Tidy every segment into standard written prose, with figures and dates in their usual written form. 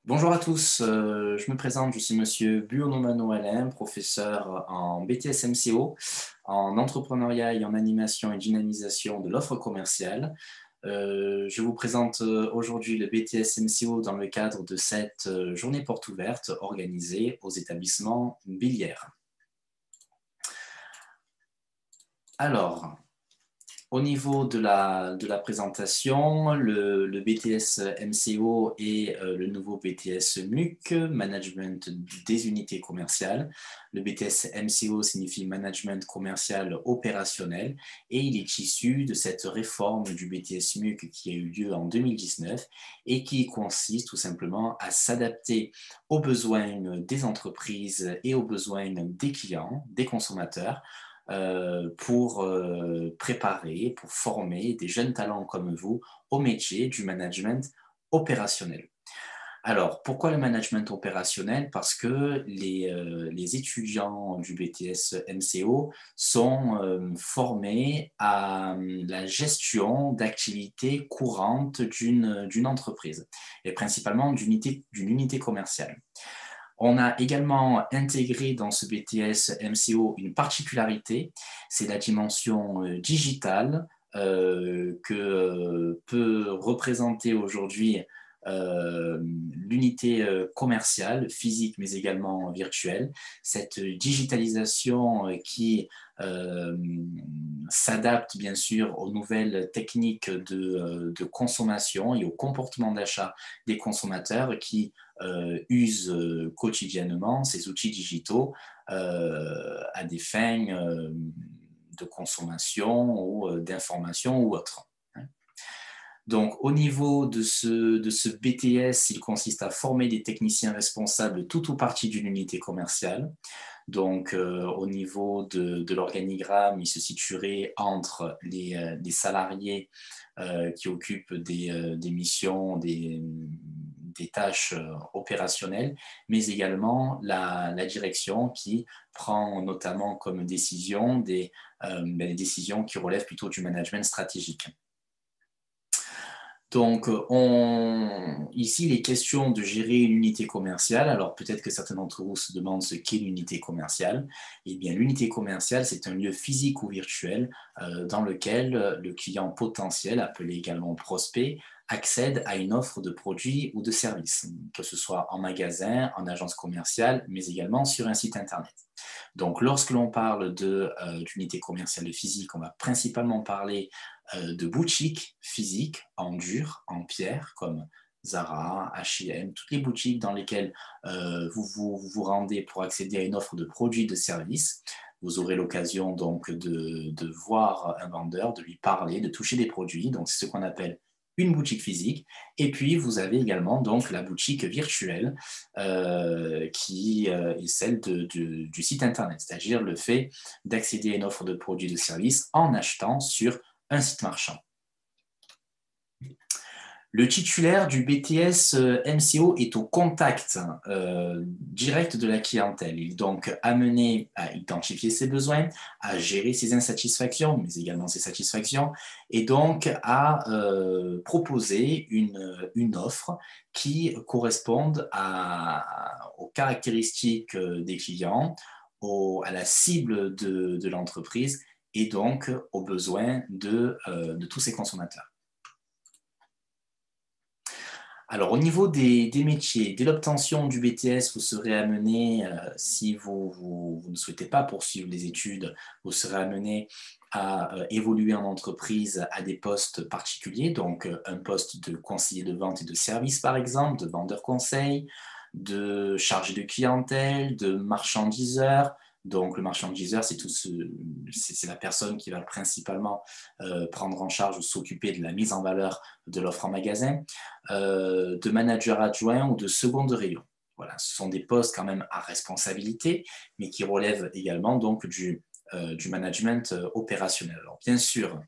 Bonjour à tous, je me présente, je suis Monsieur Buonomano Alain, professeur en BTS MCO, en entrepreneuriat et en animation et dynamisation de l'offre commerciale. Je vous présente aujourd'hui le BTS MCO dans le cadre de cette journée porte ouverte organisée aux établissements Billière. Alors, au niveau de la présentation, le BTS MCO et le nouveau BTS MUC, Management des unités commerciales. Le BTS MCO signifie Management commercial opérationnel et il est issu de cette réforme du BTS MUC qui a eu lieu en 2019 et qui consiste tout simplement à s'adapter aux besoins des entreprises et aux besoins des clients, des consommateurs, pour préparer, pour former des jeunes talents comme vous au métier du management opérationnel. Alors, pourquoi le management opérationnel? Parce que les étudiants du BTS MCO sont formés à la gestion d'activités courantes d'une entreprise, et principalement d'une unité commerciale. On a également intégré dans ce BTS MCO une particularité, c'est la dimension digitale que peut représenter aujourd'hui l'unité commerciale, physique mais également virtuelle. Cette digitalisation qui euh, s'adapte bien sûr aux nouvelles techniques de consommation et au comportement d'achat des consommateurs qui usent quotidiennement ces outils digitaux à des fins de consommation ou d'information ou autre. Donc, au niveau de ce BTS, il consiste à former des techniciens responsables tout ou partie d'une unité commerciale. Donc, au niveau de l'organigramme, il se situerait entre les salariés qui occupent des missions, des tâches opérationnelles, mais également la direction qui prend notamment comme décision des décisions qui relèvent plutôt du management stratégique. Donc, ici, il est question de gérer une unité commerciale. Alors, peut-être que certains d'entre vous se demandent ce qu'est l'unité commerciale. Eh bien, l'unité commerciale, c'est un lieu physique ou virtuel dans lequel le client potentiel, appelé également prospect, accède à une offre de produits ou de services, que ce soit en magasin, en agence commerciale, mais également sur un site Internet. Donc, lorsque l'on parle d'unité commerciale physique, on va principalement parler de boutiques physiques en dur, en pierre, comme Zara, H&M, toutes les boutiques dans lesquelles vous rendez pour accéder à une offre de produits, de services. Vous aurez l'occasion donc de voir un vendeur, de lui parler, de toucher des produits. Donc, c'est ce qu'on appelle une boutique physique. Et puis, vous avez également donc la boutique virtuelle qui est celle du site Internet, c'est-à-dire le fait d'accéder à une offre de produits et de services en achetant sur un site marchand. Le titulaire du BTS MCO est au contact direct de la clientèle. Il est donc amené à identifier ses besoins, à gérer ses insatisfactions, mais également ses satisfactions, et donc à proposer une offre qui corresponde aux caractéristiques des clients, à la cible de l'entreprise et donc aux besoins de tous ses consommateurs. Alors, au niveau des métiers, dès l'obtention du BTS, vous serez amené, si vous ne souhaitez pas poursuivre les études, vous serez amené à évoluer en entreprise à des postes particuliers, donc un poste de conseiller de vente et de service, par exemple, de vendeur conseil, de chargé de clientèle, de marchandiseur. Donc, le marchandiseur, c'est la personne qui va principalement prendre en charge ou s'occuper de la mise en valeur de l'offre en magasin, de manager adjoint ou de second de rayon. Voilà, ce sont des postes quand même à responsabilité, mais qui relèvent également donc du management opérationnel. Alors, bien sûr,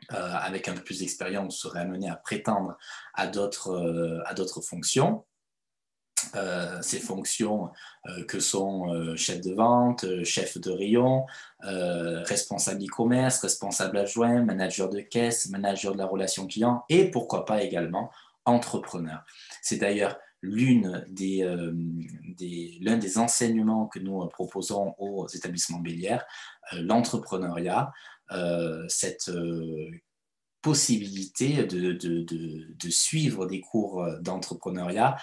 avec un peu plus d'expérience, vous serez amené à prétendre à d'autres fonctions. Ces fonctions que sont chef de vente, chef de rayon, responsable e-commerce, responsable adjoint, manager de caisse, manager de la relation client et pourquoi pas également entrepreneur. C'est d'ailleurs l'un des enseignements que nous proposons aux établissements Bélière, l'entrepreneuriat, cette possibilité de suivre des cours d'entrepreneuriat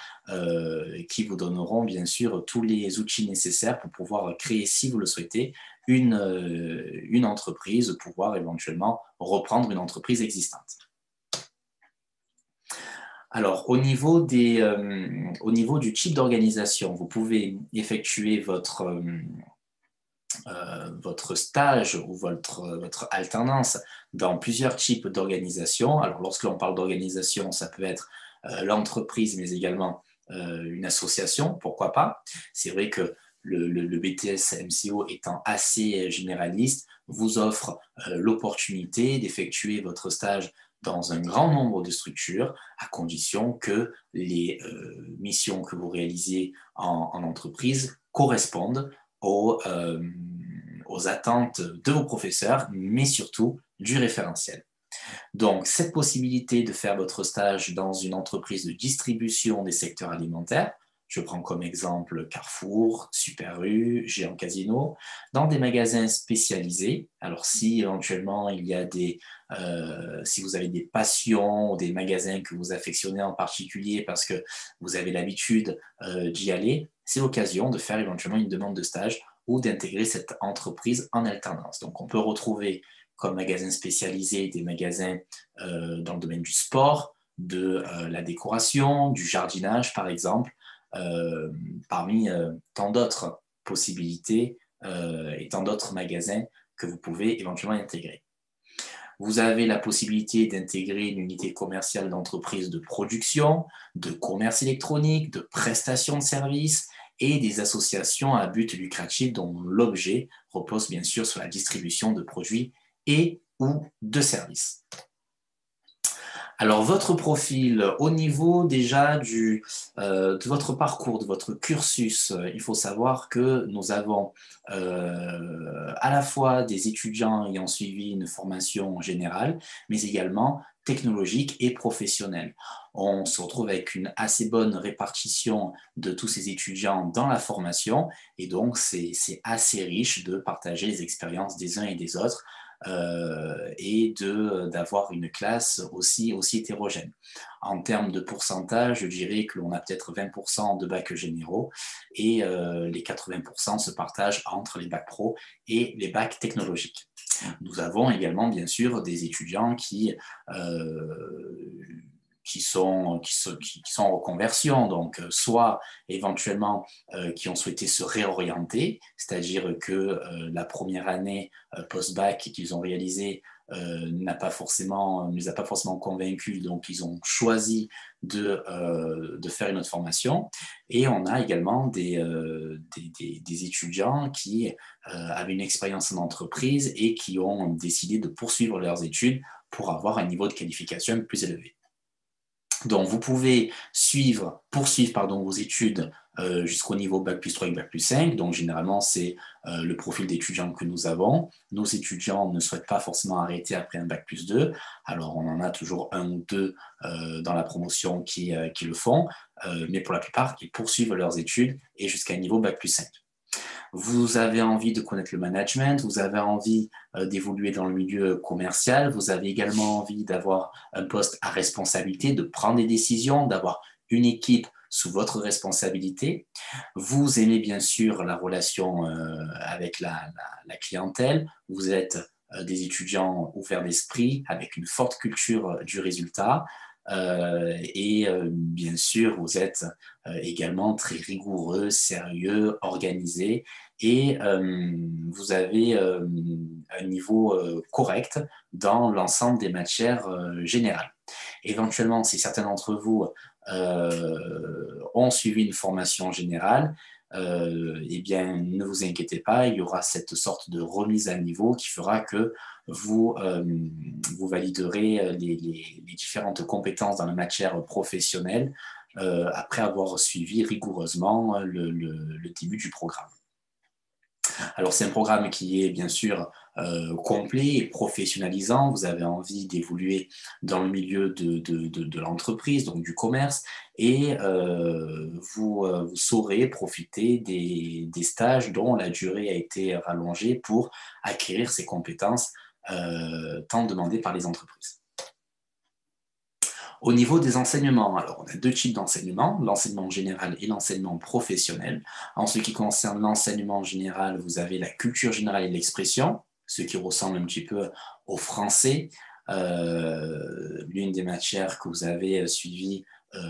qui vous donneront bien sûr tous les outils nécessaires pour pouvoir créer, si vous le souhaitez, une entreprise, pouvoir éventuellement reprendre une entreprise existante. Alors, au niveau du type d'organisation, vous pouvez effectuer votre stage ou votre alternance dans plusieurs types d'organisations. Alors, lorsque l'on parle d'organisation, ça peut être l'entreprise, mais également une association, pourquoi pas. C'est vrai que le BTS MCO étant assez généraliste, vous offre l'opportunité d'effectuer votre stage dans un grand nombre de structures, à condition que les missions que vous réalisez en entreprise correspondent aux attentes de vos professeurs, mais surtout du référentiel. Donc, cette possibilité de faire votre stage dans une entreprise de distribution des secteurs alimentaires, je prends comme exemple Carrefour, Super U, Géant Casino, dans des magasins spécialisés. Alors, si éventuellement il y a si vous avez des passions ou des magasins que vous affectionnez en particulier parce que vous avez l'habitude d'y aller, c'est l'occasion de faire éventuellement une demande de stage ou d'intégrer cette entreprise en alternance. Donc, on peut retrouver comme magasins spécialisés des magasins dans le domaine du sport, de la décoration, du jardinage, par exemple, parmi tant d'autres possibilités et tant d'autres magasins que vous pouvez éventuellement intégrer. Vous avez la possibilité d'intégrer une unité commerciale d'entreprise de production, de commerce électronique, de prestation de services et des associations à but lucratif dont l'objet repose bien sûr sur la distribution de produits et ou de services. Alors, votre profil, au niveau déjà de votre parcours, de votre cursus, il faut savoir que nous avons à la fois des étudiants ayant suivi une formation générale, mais également technologique et professionnelle. On se retrouve avec une assez bonne répartition de tous ces étudiants dans la formation, et donc c'est assez riche de partager les expériences des uns et des autres, et d'avoir une classe aussi hétérogène. En termes de pourcentage, je dirais que l'on a peut-être 20% de bacs généraux et les 80% se partagent entre les bacs pro et les bacs technologiques. Nous avons également, bien sûr, des étudiants qui sont en reconversion, donc soit éventuellement qui ont souhaité se réorienter, c'est-à-dire que la première année post-bac qu'ils ont réalisée ne les a pas forcément convaincus, donc ils ont choisi de faire une autre formation. Et on a également des étudiants qui avaient une expérience en entreprise et qui ont décidé de poursuivre leurs études pour avoir un niveau de qualification plus élevé. Donc, vous pouvez poursuivre vos études jusqu'au niveau Bac plus 3 et Bac plus 5. Donc, généralement, c'est le profil d'étudiants que nous avons. Nos étudiants ne souhaitent pas forcément arrêter après un Bac plus 2. Alors, on en a toujours un ou deux dans la promotion qui le font. Mais pour la plupart, ils poursuivent leurs études et jusqu'à un niveau Bac plus 5. Vous avez envie de connaître le management, vous avez envie d'évoluer dans le milieu commercial, vous avez également envie d'avoir un poste à responsabilité, de prendre des décisions, d'avoir une équipe sous votre responsabilité. Vous aimez bien sûr la relation avec la clientèle, vous êtes des étudiants ouverts d'esprit, avec une forte culture du résultat. Et bien sûr, vous êtes également très rigoureux, sérieux, organisé, et vous avez un niveau correct dans l'ensemble des matières générales. Éventuellement, si certains d'entre vous ont suivi une formation générale, eh bien, ne vous inquiétez pas, il y aura cette sorte de remise à niveau qui fera que vous validerez les différentes compétences dans la matière professionnelle après avoir suivi rigoureusement le début du programme. Alors, c'est un programme qui est bien sûr complet et professionnalisant. Vous avez envie d'évoluer dans le milieu de l'entreprise, donc du commerce, et vous saurez profiter des stages dont la durée a été rallongée pour acquérir ces compétences tant demandées par les entreprises. Au niveau des enseignements, alors on a deux types d'enseignements, l'enseignement général et l'enseignement professionnel. En ce qui concerne l'enseignement général, vous avez la culture générale et l'expression, ce qui ressemble un petit peu au français, l'une des matières que vous avez suivies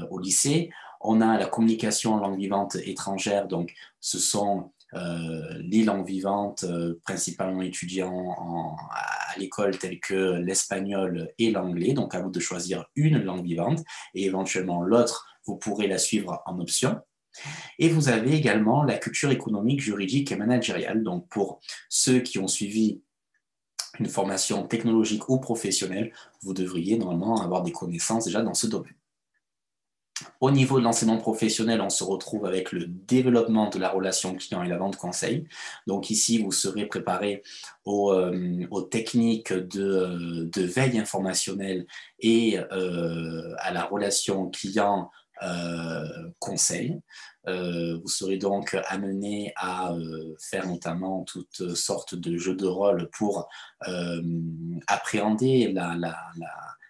au lycée. On a la communication en langue vivante étrangère, donc ce sont les langues vivantes principalement étudiées à l'école telles que l'espagnol et l'anglais, donc à vous de choisir une langue vivante et éventuellement l'autre, vous pourrez la suivre en option. Et vous avez également la culture économique, juridique et managériale, donc pour ceux qui ont suivi une formation technologique ou professionnelle, vous devriez normalement avoir des connaissances déjà dans ce domaine. Au niveau de l'enseignement professionnel, on se retrouve avec le développement de la relation client et la vente conseil. Donc ici, vous serez préparé aux techniques de veille informationnelle et à la relation client conseil. Vous serez donc amené à faire notamment toutes sortes de jeux de rôle pour appréhender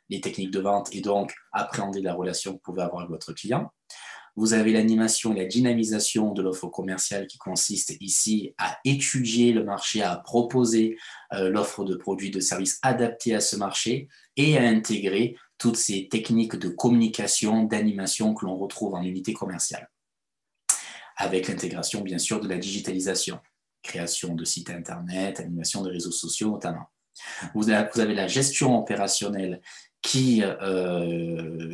les techniques de vente et donc appréhender la relation que vous pouvez avoir avec votre client. Vous avez l'animation et la dynamisation de l'offre commerciale qui consiste ici à étudier le marché, à proposer l'offre de produits, de services adaptés à ce marché et à intégrer toutes ces techniques de communication, d'animation que l'on retrouve en unité commerciale. Avec l'intégration, bien sûr, de la digitalisation, création de sites internet, animation de réseaux sociaux notamment. Vous avez la gestion opérationnelle qui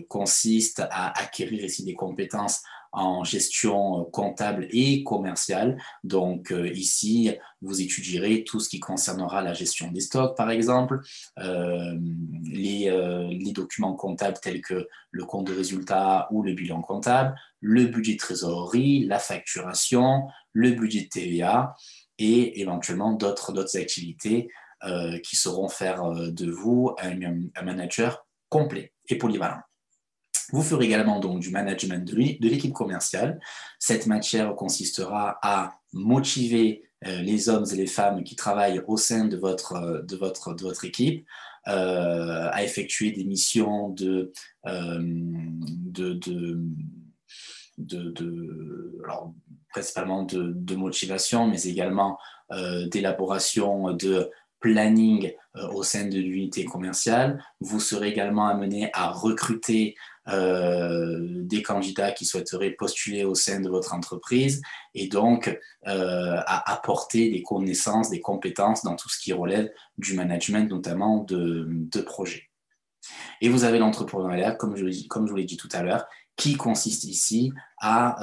consiste à acquérir ici des compétences en gestion comptable et commerciale. Donc ici, vous étudierez tout ce qui concernera la gestion des stocks, par exemple, les documents comptables tels que le compte de résultat ou le bilan comptable, le budget de trésorerie, la facturation, le budget de TVA et éventuellement d'autres activités qui sauront faire de vous un manager complet et polyvalent. Vous ferez également donc du management de l'équipe commerciale. Cette matière consistera à motiver les hommes et les femmes qui travaillent au sein de votre équipe, à effectuer des missions alors, principalement de motivation, mais également d'élaboration de planning au sein de l'unité commerciale. Vous serez également amené à recruter des candidats qui souhaiteraient postuler au sein de votre entreprise et donc à apporter des connaissances, des compétences dans tout ce qui relève du management, notamment de projets. Et vous avez l'entrepreneuriat, comme je vous l'ai dit tout à l'heure, qui consiste ici à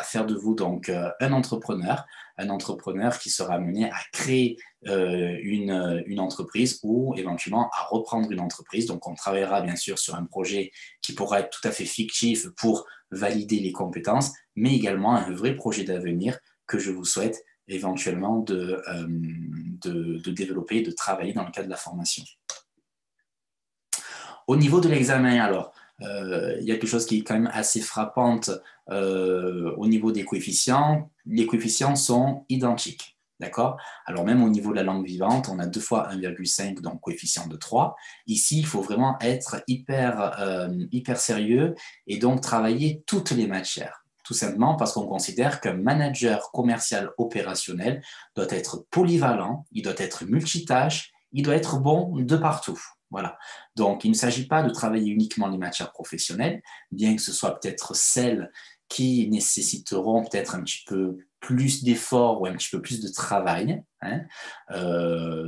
faire de vous donc un entrepreneur qui sera amené à créer une entreprise ou éventuellement à reprendre une entreprise. Donc on travaillera bien sûr sur un projet qui pourra être tout à fait fictif pour valider les compétences, mais également un vrai projet d'avenir que je vous souhaite éventuellement de développer, de travailler dans le cadre de la formation. Au niveau de l'examen, alors, il y a quelque chose qui est quand même assez frappante au niveau des coefficients. Les coefficients sont identiques, d'accord? Alors même au niveau de la langue vivante, on a 2 fois 1,5, donc coefficient de 3. Ici, il faut vraiment être hyper sérieux et donc travailler toutes les matières. Tout simplement parce qu'on considère qu'un manager commercial opérationnel doit être polyvalent, il doit être multitâche, il doit être bon de partout. Voilà. Donc, il ne s'agit pas de travailler uniquement les matières professionnelles, bien que ce soit peut-être celles qui nécessiteront peut-être un petit peu plus d'efforts ou un petit peu plus de travail, hein,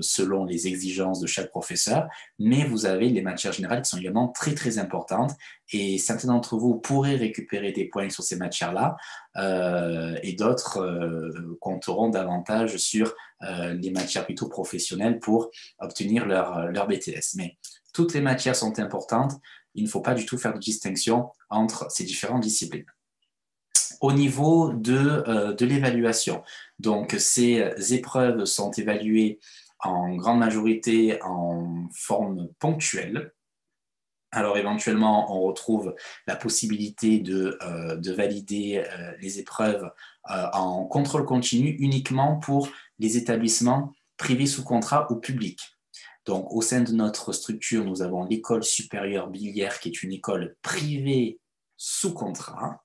selon les exigences de chaque professeur, mais vous avez les matières générales qui sont également très, très importantes et certains d'entre vous pourraient récupérer des points sur ces matières-là et d'autres compteront davantage sur les matières plutôt professionnelles pour obtenir leur BTS. Mais toutes les matières sont importantes, il ne faut pas du tout faire de distinction entre ces différentes disciplines. au niveau de l'évaluation. Donc, ces épreuves sont évaluées en grande majorité en forme ponctuelle. Alors, éventuellement, on retrouve la possibilité de valider les épreuves en contrôle continu uniquement pour les établissements privés sous contrat ou publics. Donc, au sein de notre structure, nous avons l'école supérieure Billière, qui est une école privée sous contrat,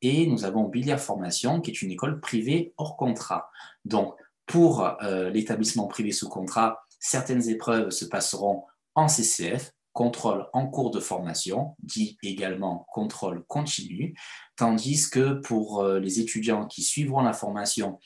et nous avons Billière Formation, qui est une école privée hors contrat. Donc, pour l'établissement privé sous contrat, certaines épreuves se passeront en CCF, contrôle en cours de formation, dit également contrôle continu, tandis que pour les étudiants qui suivront la formation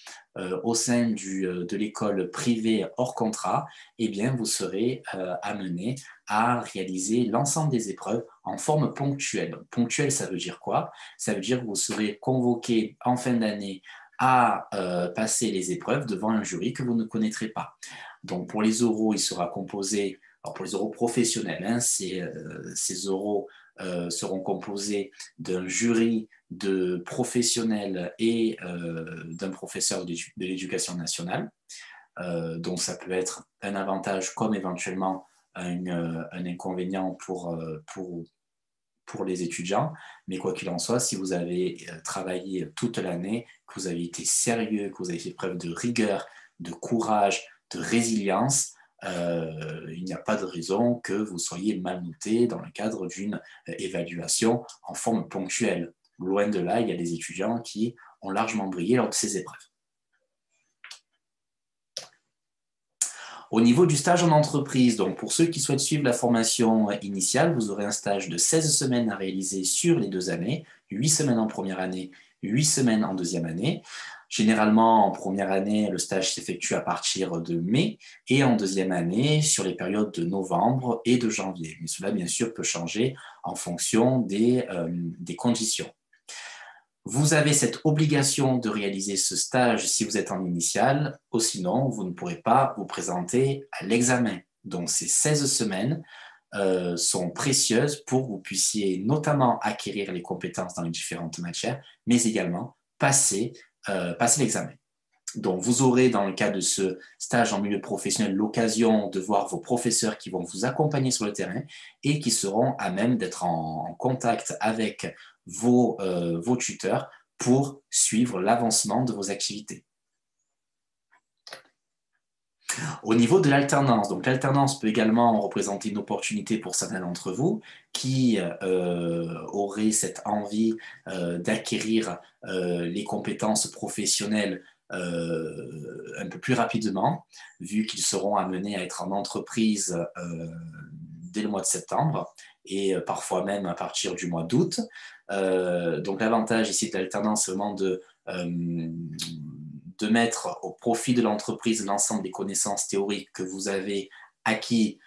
au sein de l'école privée hors contrat, eh bien, vous serez amené à réaliser l'ensemble des épreuves en forme ponctuelle. Ponctuelle, ça veut dire quoi? Ça veut dire que vous serez convoqué en fin d'année à passer les épreuves devant un jury que vous ne connaîtrez pas. Donc, pour les oraux, il sera composé, alors pour les oraux professionnels, hein, ces oraux seront composés d'un jury de professionnels et d'un professeur de l'éducation nationale. Donc, ça peut être un avantage comme éventuellement un inconvénient pour les étudiants. Mais quoi qu'il en soit, si vous avez travaillé toute l'année, que vous avez été sérieux, que vous avez fait preuve de rigueur, de courage, de résilience, il n'y a pas de raison que vous soyez mal noté dans le cadre d'une évaluation en forme ponctuelle. Loin de là, il y a des étudiants qui ont largement brillé lors de ces épreuves. Au niveau du stage en entreprise, donc pour ceux qui souhaitent suivre la formation initiale, vous aurez un stage de 16 semaines à réaliser sur les 2 années, 8 semaines en première année, 8 semaines en deuxième année. Généralement, en première année, le stage s'effectue à partir de mai et en deuxième année, sur les périodes de novembre et de janvier. Mais cela, bien sûr, peut changer en fonction des conditions. Vous avez cette obligation de réaliser ce stage si vous êtes en initiale, ou sinon, vous ne pourrez pas vous présenter à l'examen. Donc, ces 16 semaines sont précieuses pour que vous puissiez notamment acquérir les compétences dans les différentes matières, mais également passer l'examen. Donc, vous aurez, dans le cas de ce stage en milieu professionnel, l'occasion de voir vos professeurs qui vont vous accompagner sur le terrain et qui seront à même d'être en contact avec vos tuteurs pour suivre l'avancement de vos activités. Au niveau de l'alternance, donc l'alternance peut également représenter une opportunité pour certains d'entre vous qui auraient cette envie d'acquérir les compétences professionnelles un peu plus rapidement, vu qu'ils seront amenés à être en entreprise dès le mois de septembre et parfois même à partir du mois d'août. Donc l'avantage ici de l'alternance, c'est vraiment de mettre au profit de l'entreprise l'ensemble des connaissances théoriques que vous avez acquises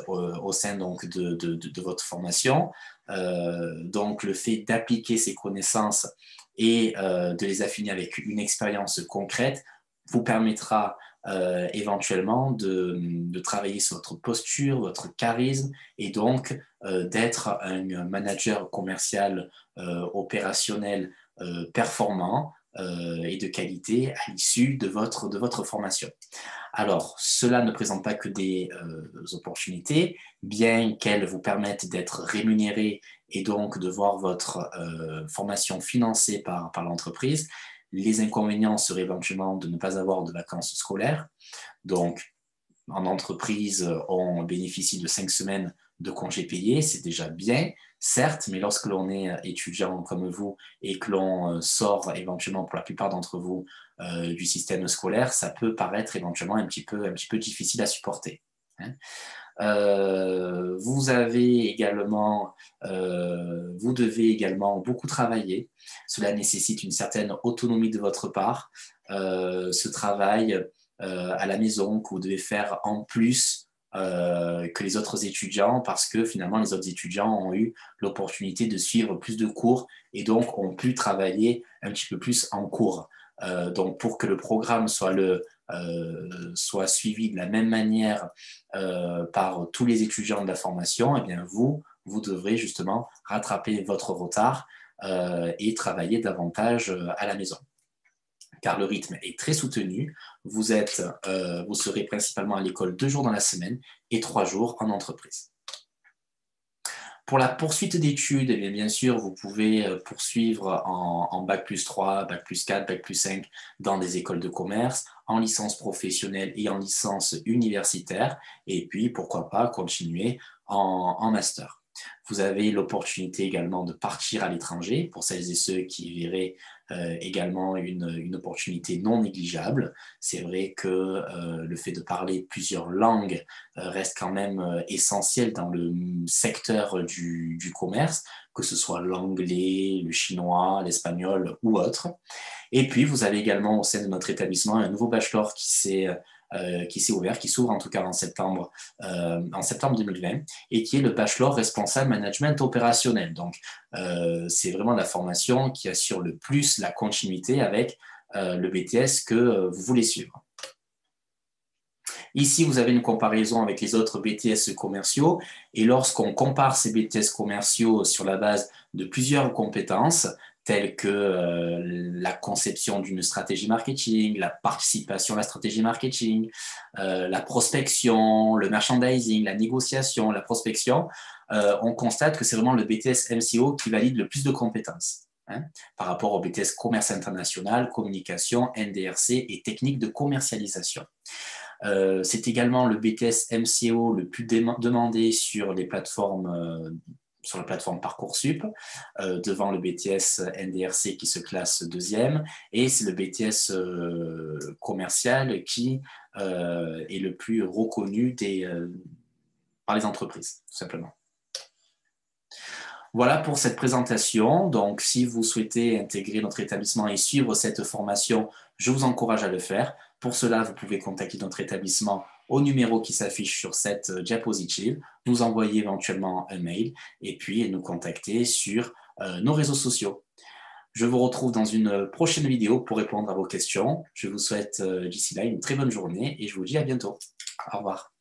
au sein donc, de votre formation. Donc le fait d'appliquer ces connaissances et de les affiner avec une expérience concrète vous permettra éventuellement de travailler sur votre posture, votre charisme et donc d'être un manager commercial opérationnel performant et de qualité à l'issue de votre formation. Alors, cela ne présente pas que des opportunités, bien qu'elles vous permettent d'être rémunéré et donc de voir votre formation financée par l'entreprise. Les inconvénients seraient éventuellement de ne pas avoir de vacances scolaires. Donc, en entreprise, on bénéficie de 5 semaines de congés payés, c'est déjà bien, certes, mais lorsque l'on est étudiant comme vous et que l'on sort éventuellement pour la plupart d'entre vous du système scolaire, ça peut paraître éventuellement un petit peu difficile à supporter. Hein. Vous devez également beaucoup travailler. Cela nécessite une certaine autonomie de votre part. Ce travail à la maison que vous devez faire en plus que les autres étudiants parce que finalement les autres étudiants ont eu l'opportunité de suivre plus de cours et donc ont pu travailler un petit peu plus en cours. Donc pour que le programme soit suivi de la même manière par tous les étudiants de la formation, eh bien vous devrez justement rattraper votre retard et travailler davantage à la maison. Car le rythme est très soutenu. Vous serez principalement à l'école 2 jours dans la semaine et 3 jours en entreprise. Pour la poursuite d'études, eh bien sûr, vous pouvez poursuivre en Bac+3, Bac+4, Bac+5 dans des écoles de commerce, en licence professionnelle et en licence universitaire, et puis pourquoi pas continuer en master. Vous avez l'opportunité également de partir à l'étranger, pour celles et ceux qui verraient également une opportunité non négligeable. C'est vrai que le fait de parler plusieurs langues reste quand même essentiel dans le secteur du commerce, que ce soit l'anglais, le chinois, l'espagnol ou autre. Et puis, vous avez également au sein de notre établissement un nouveau bachelor qui s'est ouvert, qui s'ouvre en tout cas en septembre 2020, et qui est le bachelor responsable management opérationnel. Donc, c'est vraiment la formation qui assure le plus la continuité avec le BTS que vous voulez suivre. Ici, vous avez une comparaison avec les autres BTS commerciaux, et lorsqu'on compare ces BTS commerciaux sur la base de plusieurs compétences, telles que la conception d'une stratégie marketing, la participation à la stratégie marketing, la prospection, le merchandising, la négociation, la prospection, on constate que c'est vraiment le BTS MCO qui valide le plus de compétences par rapport au BTS commerce international, communication, NDRC et technique de commercialisation. C'est également le BTS MCO le plus demandé sur les plateformes sur la plateforme Parcoursup, devant le BTS NDRC qui se classe deuxième, et c'est le BTS commercial qui est le plus reconnu par les entreprises, tout simplement. Voilà pour cette présentation. Donc, si vous souhaitez intégrer notre établissement et suivre cette formation, je vous encourage à le faire. Pour cela, vous pouvez contacter notre établissement au numéro qui s'affiche sur cette diapositive, nous envoyer éventuellement un mail et puis nous contacter sur nos réseaux sociaux. Je vous retrouve dans une prochaine vidéo pour répondre à vos questions. Je vous souhaite d'ici là une très bonne journée et je vous dis à bientôt. Au revoir.